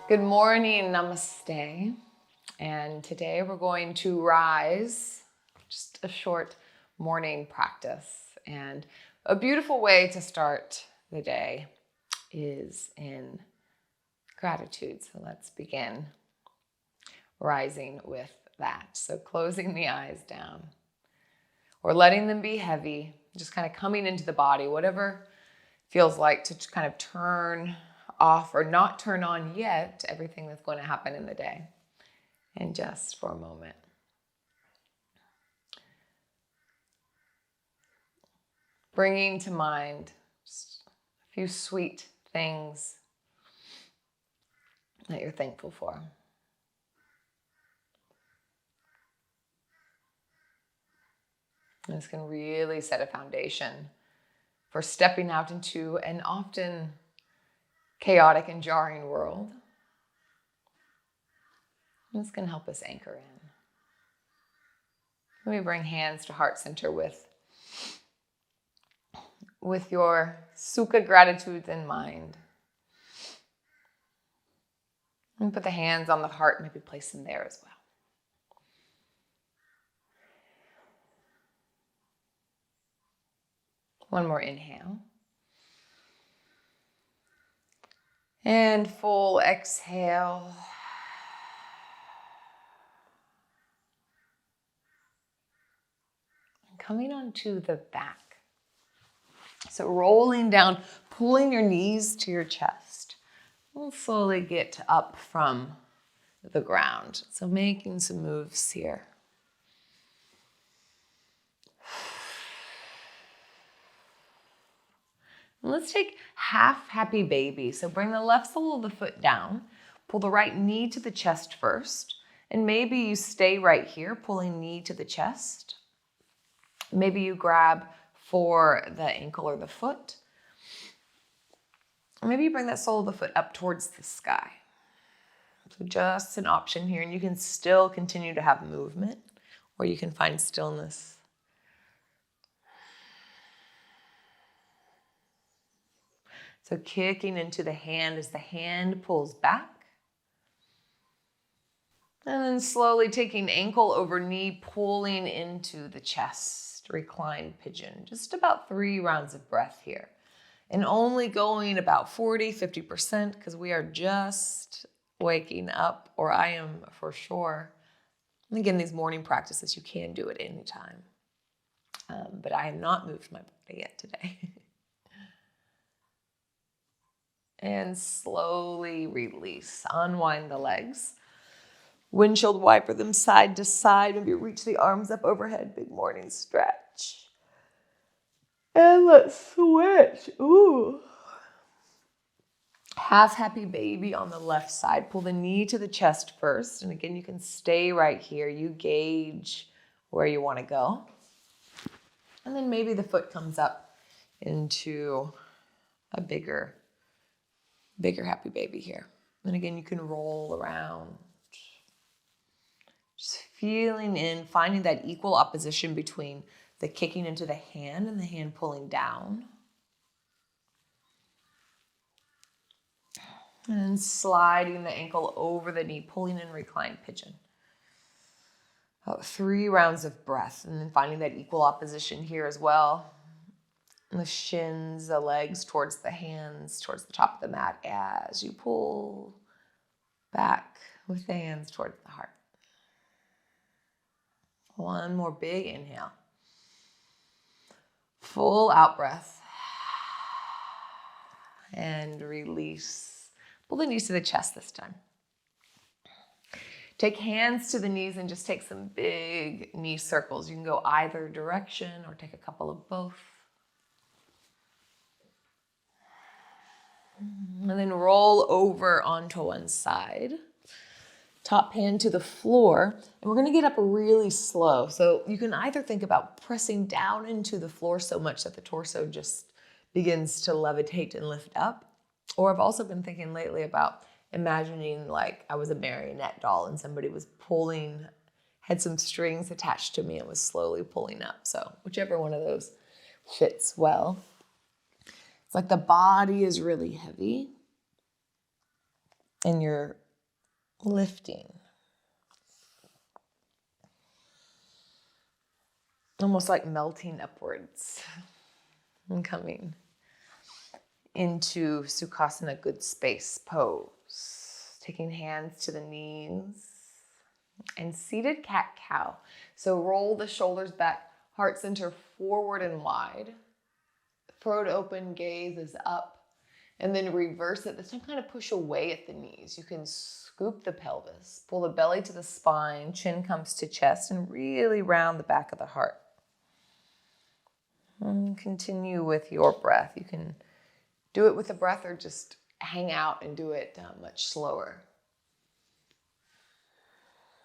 Good morning, namaste. And today we're going to rise, just a short morning practice. And a beautiful way to start the day is in gratitude. So let's begin rising with that. So closing the eyes down or letting them be heavy, just kind of coming into the body, whatever feels like to kind of turn off or not turn on yet everything that's going to happen in the day. And just for a moment. Bringing to mind just a few sweet things that you're thankful for. And this can really set a foundation for stepping out into an often chaotic and jarring world. And this can help us anchor in. Let me bring hands to heart center with your Sukha gratitudes in mind. And put the hands on the heart, maybe place them there as well. One more inhale. And full exhale. And coming onto the back. So rolling down, pulling your knees to your chest. We'll slowly get up from the ground. So making some moves here. Let's take half happy baby. So bring the left sole of the foot down. Pull the right knee to the chest first. And maybe you stay right here, pulling knee to the chest. Maybe you grab for the ankle or the foot. Or maybe you bring that sole of the foot up towards the sky. So just an option here. And you can still continue to have movement, or you can find stillness. So kicking into the hand as the hand pulls back. And then slowly taking ankle over knee, pulling into the chest, reclined pigeon. Just about 3 rounds of breath here. And only going about 40-50% because we are just waking up, or I am for sure. And again, these morning practices, you can do it anytime. But I have not moved my body yet today. And slowly release. Unwind the legs. Windshield wiper them side to side. Maybe reach the arms up overhead. Big morning stretch. And let's switch. Ooh. Half happy baby on the left side. Pull the knee to the chest first. And again, you can stay right here. You gauge where you want to go. And then maybe the foot comes up into a bigger happy baby here. And again, you can roll around. Just feeling in, finding that equal opposition between the kicking into the hand and the hand pulling down. And sliding the ankle over the knee, pulling in reclined pigeon. About 3 rounds of breath. And then finding that equal opposition here as well. And the shins, the legs towards the hands, towards the top of the mat as you pull back with the hands towards the heart. One more big inhale. Full out breath. And release. Pull the knees to the chest this time. Take hands to the knees and just take some big knee circles. You can go either direction or take a couple of both. And then roll over onto one side. Top hand to the floor. And we're going to get up really slow. So you can either think about pressing down into the floor so much that the torso just begins to levitate and lift up. Or I've also been thinking lately about imagining like I was a marionette doll and somebody was pulling, had some strings attached to me and was slowly pulling up. So whichever one of those fits well. It's like the body is really heavy. and you're lifting. Almost like melting upwards and coming into Sukhasana, good space pose. Taking hands to the knees and seated cat-cow. So roll the shoulders back, heart center forward and wide. Throat open, gaze is up. And then reverse it. This time kind of push away at the knees. You can scoop the pelvis, pull the belly to the spine, chin comes to chest, and really round the back of the heart. And continue with your breath. You can do it with a breath or just hang out and do it much slower.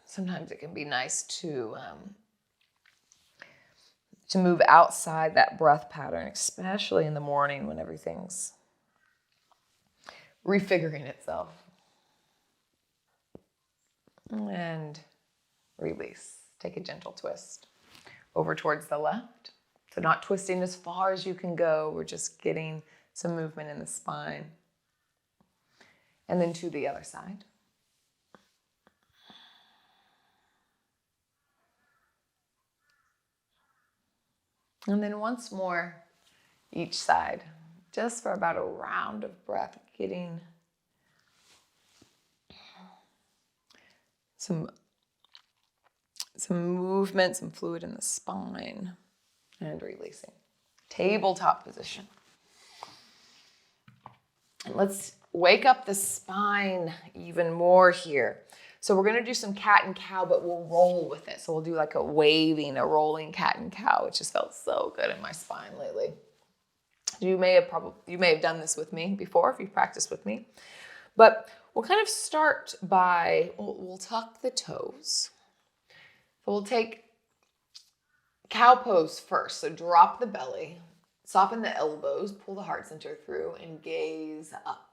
Sometimes it can be nice to move outside that breath pattern, especially in the morning when everything's refiguring itself. And release. Take a gentle twist over towards the left. So not twisting as far as you can go. We're just getting some movement in the spine. And then to the other side. And then once more, each side, just for about a round of breath, getting some movement, some fluid in the spine, and releasing. Tabletop position. And let's wake up the spine even more here. So we're going to do some cat and cow, but we'll roll with it. So we'll do like a rolling cat and cow, which has felt so good in my spine lately. You may have done this with me before if you've practiced with me. But we'll kind of start by, we'll tuck the toes. So we'll take cow pose first. So drop the belly, soften the elbows, pull the heart center through, and gaze up.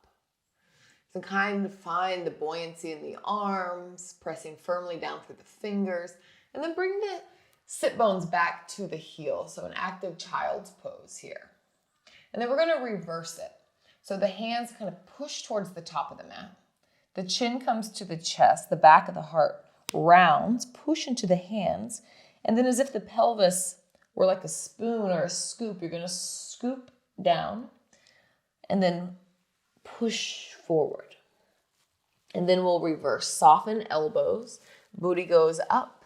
So kind of find the buoyancy in the arms, pressing firmly down through the fingers, and then bring the sit bones back to the heel. So an active child's pose here. And then we're going to reverse it. So the hands kind of push towards the top of the mat. The chin comes to the chest, the back of the heart rounds, push into the hands, and then as if the pelvis were like a spoon or a scoop, you're going to scoop down and then push forward. And then we'll reverse. Soften elbows, booty goes up,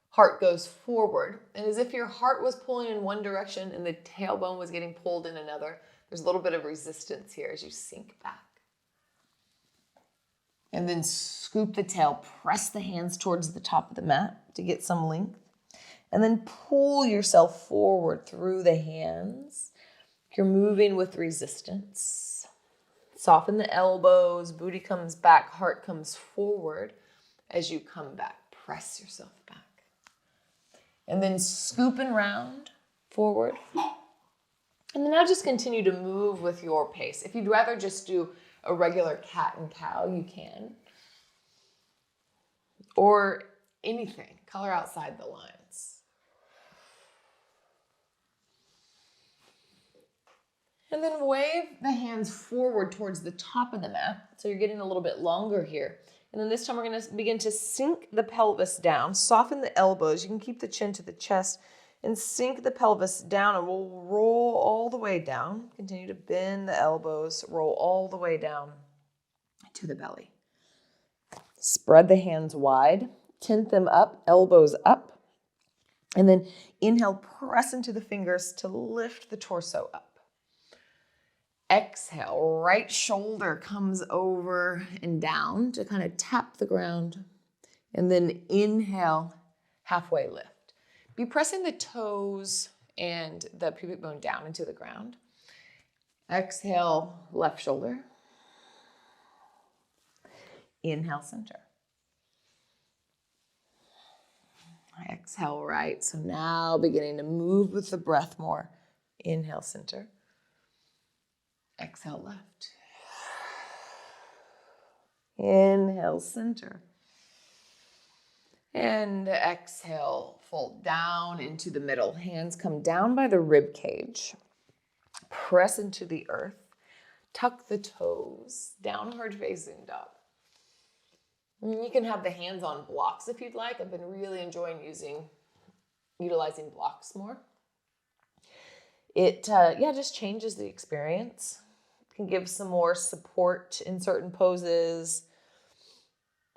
heart goes forward. And as if your heart was pulling in one direction and the tailbone was getting pulled in another, there's a little bit of resistance here as you sink back. And then scoop the tail, press the hands towards the top of the mat to get some length. And then pull yourself forward through the hands. You're moving with resistance. Soften the elbows, booty comes back, heart comes forward. As you come back, press yourself back. And then scoop and round forward. And then now just continue to move with your pace. If you'd rather just do a regular cat and cow, you can. Or anything, color outside the lines. And then wave the hands forward towards the top of the mat. So you're getting a little bit longer here. And then this time we're going to begin to sink the pelvis down. Soften the elbows. You can keep the chin to the chest and sink the pelvis down, and we'll roll all the way down. Continue to bend the elbows, roll all the way down to the belly. Spread the hands wide, tent them up, elbows up, and then inhale, press into the fingers to lift the torso up. Exhale, right shoulder comes over and down to kind of tap the ground, and then inhale, halfway lift. Be pressing the toes and the pubic bone down into the ground. Exhale, left shoulder. Inhale, center. Exhale, right. So now beginning to move with the breath more. Inhale, center. Exhale, left. Inhale, center. And exhale, fold down into the middle. Hands come down by the rib cage. Press into the earth. Tuck the toes, downward facing dog. You can have the hands on blocks if you'd like. I've been really enjoying utilizing blocks more. It just changes the experience. It can give some more support in certain poses.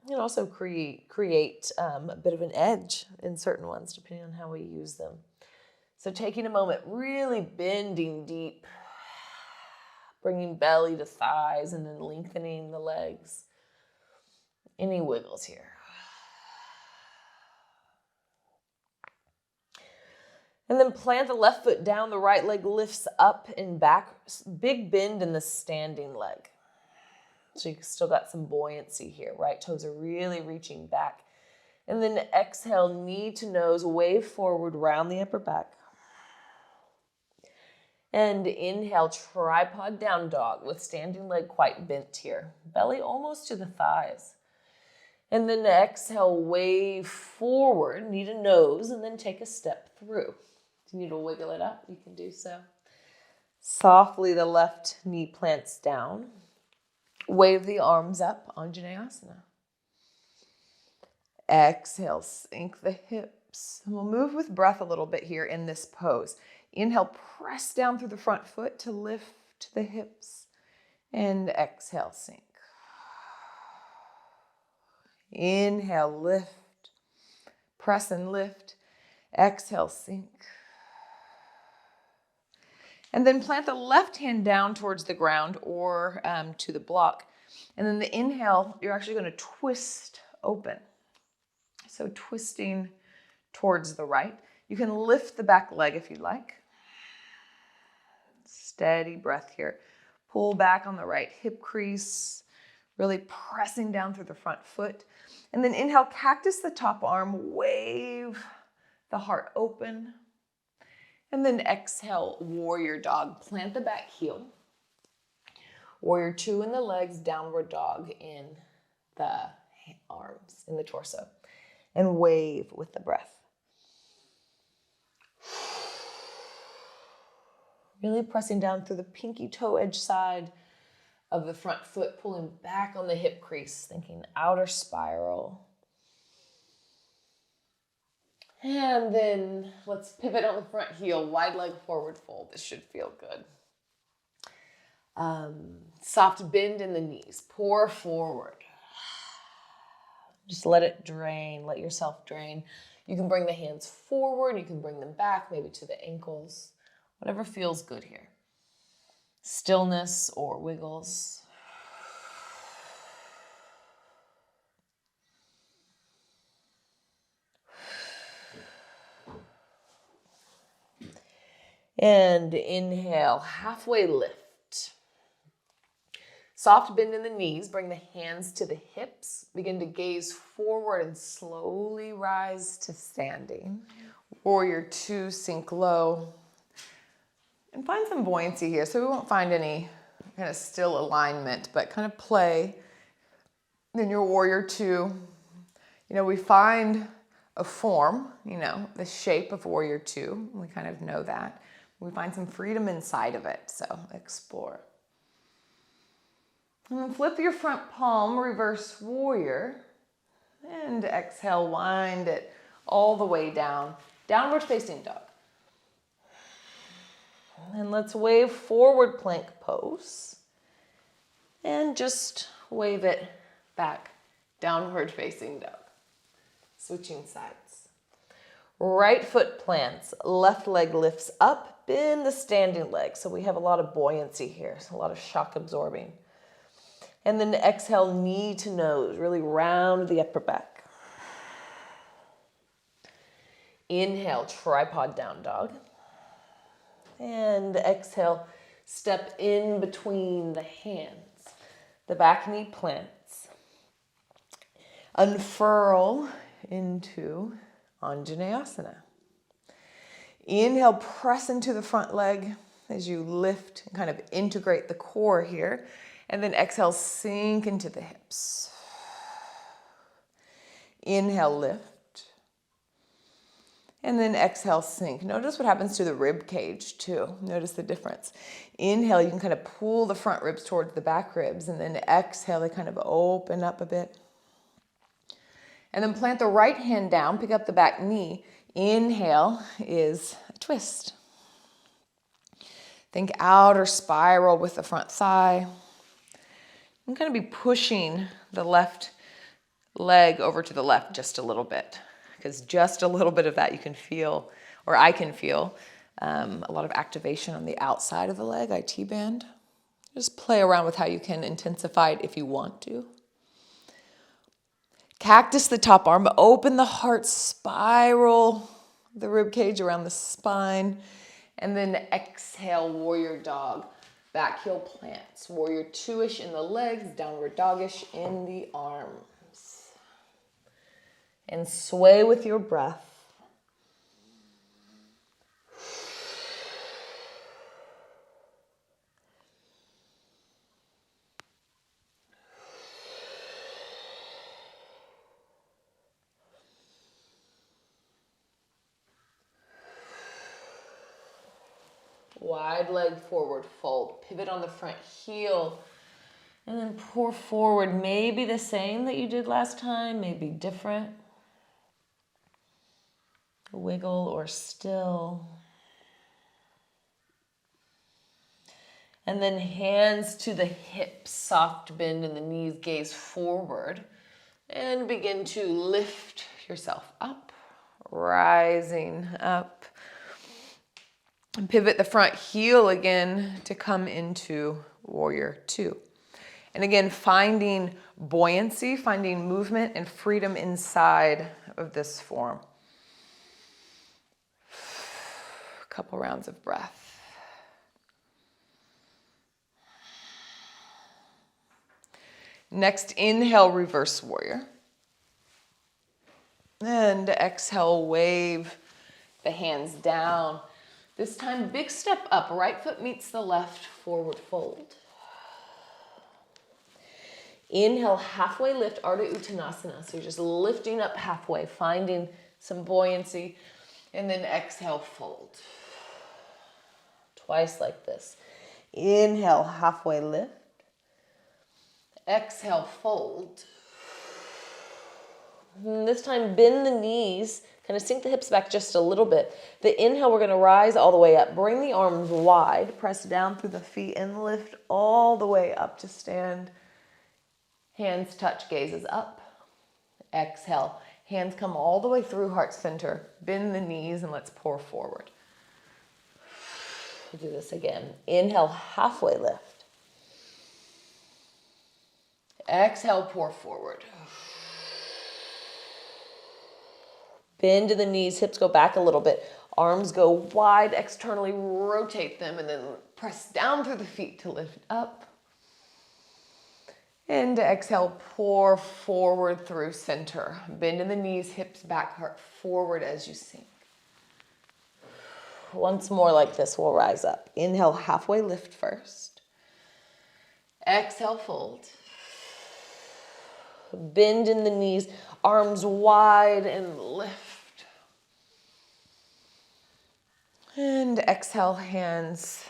And also create a bit of an edge in certain ones, depending on how we use them. So taking a moment, really bending deep, bringing belly to thighs, and then lengthening the legs. Any wiggles here. And then plant the left foot down, the right leg lifts up and back. Big bend in the standing leg. So you've still got some buoyancy here. Right toes are really reaching back. And then exhale, knee to nose, wave forward, round the upper back. And inhale, tripod down dog with standing leg quite bent here. Belly almost to the thighs. And then exhale, wave forward, knee to nose, and then take a step through. If you need to wiggle it up, you can do so. Softly, the left knee plants down. Wave the arms up, Anjaneyasana. Exhale, sink the hips. And we'll move with breath a little bit here in this pose. Inhale, press down through the front foot to lift the hips. And exhale, sink. Inhale, lift. Press and lift. Exhale, sink. And then plant the left hand down towards the ground or to the block. And then the inhale, you're actually going to twist open. So twisting towards the right. You can lift the back leg if you'd like. Steady breath here. Pull back on the right hip crease. Really pressing down through the front foot. And then inhale, cactus the top arm. Wave the heart open. And then exhale, warrior dog. Plant the back heel. Warrior two in the legs, downward dog in the arms, in the torso. And wave with the breath. Really pressing down through the pinky toe edge side of the front foot, pulling back on the hip crease, thinking outer spiral. And then let's pivot on the front heel, wide leg forward fold. This should feel good. Soft bend in the knees, pour forward. Just let it drain, let yourself drain. You can bring the hands forward, you can bring them back, maybe to the ankles, whatever feels good here. Stillness or wiggles. And inhale, halfway lift. Soft bend in the knees, bring the hands to the hips. Begin to gaze forward and slowly rise to standing. Warrior two, sink low. And find some buoyancy here. So we won't find any kind of still alignment, but kind of play. Then your warrior two, we find a form, the shape of warrior two. We kind of know that. We find some freedom inside of it, so explore. And then flip your front palm, reverse warrior, and exhale, wind it all the way down, downward facing dog. And let's wave forward plank pose, and just wave it back, downward facing dog. Switching sides. Right foot plants, left leg lifts up, bend the standing leg. So we have a lot of buoyancy here, so a lot of shock absorbing. And then exhale, knee to nose, really round the upper back. Inhale, tripod down dog. And exhale, step in between the hands. The back knee plants. Unfurl into Anjaneyasana. Inhale, press into the front leg as you lift and kind of integrate the core here. And then exhale, sink into the hips. Inhale, lift. And then exhale, sink. Notice what happens to the rib cage too. Notice the difference. Inhale, you can kind of pull the front ribs towards the back ribs, and then exhale, they kind of open up a bit. And then plant the right hand down, pick up the back knee. Inhale is a twist. Think outer spiral with the front thigh. I'm going to be pushing the left leg over to the left just a little bit, because just a little bit of that you can feel, or I can feel, a lot of activation on the outside of the leg, IT band. Just play around with how you can intensify it if you want to. Cactus the top arm, open the heart, spiral the rib cage around the spine, and then exhale, warrior dog. Back heel plants, warrior two-ish in the legs, downward dog-ish in the arms. And sway with your breath. Wide leg forward fold. Pivot on the front heel. And then pour forward. Maybe the same that you did last time, maybe different. Wiggle or still. And then hands to the hips, soft bend in the knees, gaze forward. And begin to lift yourself up, rising up. And pivot the front heel again to come into warrior two. And again, finding buoyancy, finding movement and freedom inside of this form. A couple rounds of breath. Next, inhale, reverse warrior. And exhale, wave the hands down. This time, big step up. Right foot meets the left, forward fold. Inhale, halfway lift, Ardha Uttanasana. So you're just lifting up halfway, finding some buoyancy. And then exhale, fold. Twice like this. Inhale, halfway lift. Exhale, fold. And this time, bend the knees, kind of sink the hips back just a little bit. The inhale, we're going to rise all the way up. Bring the arms wide, press down through the feet, and lift all the way up to stand. Hands touch, gazes up. Exhale. Hands come all the way through heart center. Bend the knees, and let's pour forward. We'll do this again. Inhale, halfway lift. Exhale, pour forward. Bend to the knees, hips go back a little bit. Arms go wide, externally rotate them, and then press down through the feet to lift up. And exhale, pour forward through center. Bend in the knees, hips back, heart forward as you sink. Once more like this, we'll rise up. Inhale, halfway lift first. Exhale, fold. Bend in the knees, arms wide and lift. And exhale, hands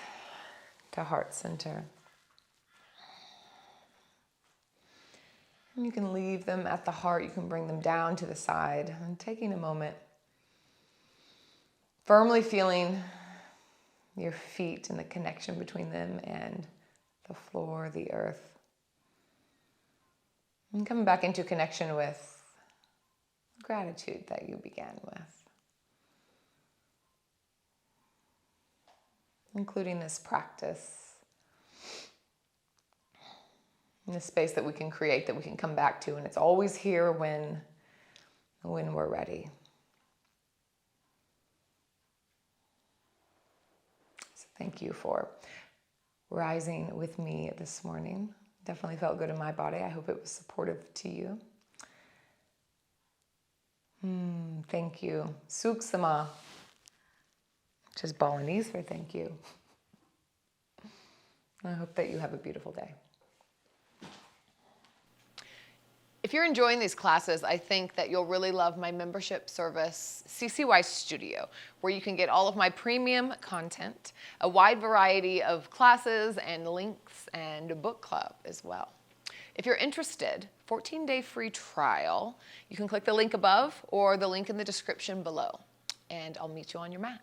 to heart center. And you can leave them at the heart. You can bring them down to the side. And taking a moment, firmly feeling your feet and the connection between them and the floor, the earth. And coming back into connection with gratitude that you began with. Including this practice, in this space that we can create, that we can come back to, and it's always here when we're ready. So thank you for rising with me this morning. Definitely felt good in my body. I hope it was supportive to you. Thank you. Suksma, which is Balinese for thank you. I hope that you have a beautiful day. If you're enjoying these classes, I think that you'll really love my membership service, CCY Studio, where you can get all of my premium content, a wide variety of classes and links, and a book club as well. If you're interested, 14-day free trial, you can click the link above or the link in the description below, and I'll meet you on your mat.